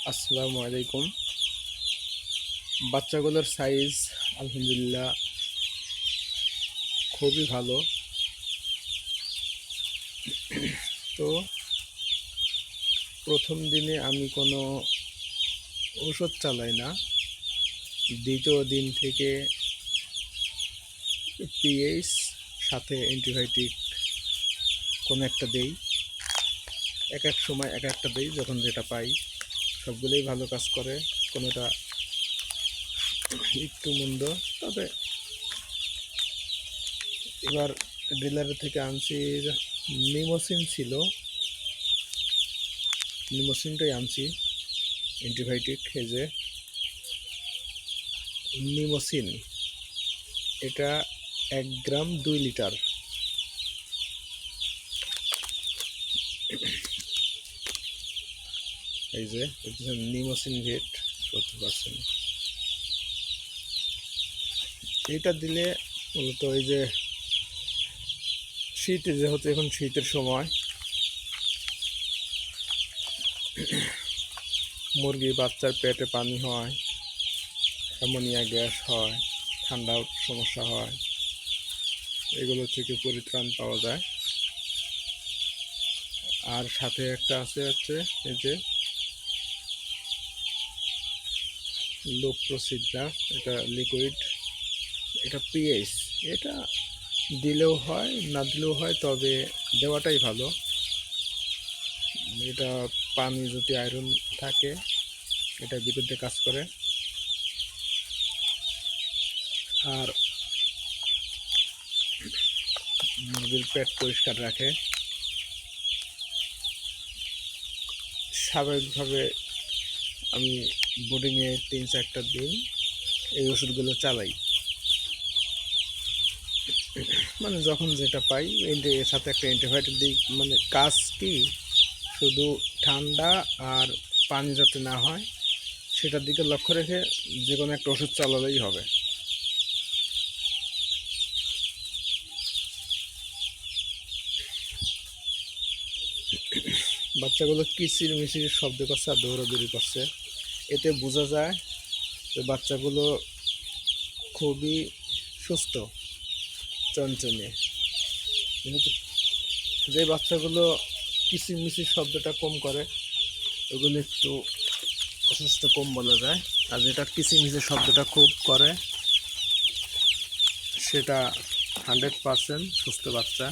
আসসালামু আলাইকুম। বাচ্চাগুলোর সাইজ আলহামদুলিল্লাহ খুবই ভালো। তো প্রথম দিনে আমি কোনো ওষুধ চালাই না। দ্বিতীয় দিন থেকে পিএইচ সাথে অ্যান্টিবায়োটিক কোনো একটা দেই। এক এক সময় এক একটা দেই, যখন যেটা পাই। সবগুলোই ভালো কাজ করে, কোনোটা একটু মন্দ। তবে এবার ডিলারের থেকে আনছি, নিমোসিন ছিল, নিমোসিনটাই আনছি। অ্যান্টিবায়োটিক, এই যে নিমোসিন, এটা 1 গ্রাম 2 লিটার। এই যে নিমোসিন ভেট 70%। এটা দিলে মূলত এই যে শীতে, যেহেতু এখন শীতের সময়, মুরগি বাচ্চার পেটে পানি হয়, অ্যামোনিয়া গ্যাস হয়, ঠান্ডার সমস্যা হয়, এগুলো থেকে পরিত্রাণ পাওয়া যায়। আর সাথে একটা হচ্ছে এই যে লোপ্রোসিডরা, এটা লিকুইড, এটা পিএইচ। এটা দিলেও হয়, না দিলেও হয়, তবে দেওয়াটাই ভালো। এটা পানি যদি আয়রন থাকে, এটার বিরুদ্ধে কাজ করে। আর মুরগির পেট পরিষ্কার রাখে। স্বাভাবিকভাবে আমি বোর্ডিংয়ে 3-4টা দিন এই ওষুধগুলো চালাই, মানে যখন যেটা পাই। এর সাথে একটা অ্যান্টিবায়োটিক দিই। মানে কাজ কি, শুধু ঠান্ডা আর পানি যাতে না হয় সেটার দিকে লক্ষ্য রেখে যে কোনো একটা ওষুধ চালালেই হবে। বাচ্চাগুলো কিচির মিচির শব্দ করছে আর দৌড়াদৌড়ি করছে, এতে বোঝা যায় যে বাচ্চাগুলো খুবই সুস্থ, চঞ্চনে। কিন্তু যে বাচ্চাগুলো কিচির মিচির শব্দটা কম করে, ওগুলো একটু অসুস্থ কম বলা যায়। আর যেটা কিচির মিচির শব্দটা খুব করে, সেটা 100% সুস্থ বাচ্চা।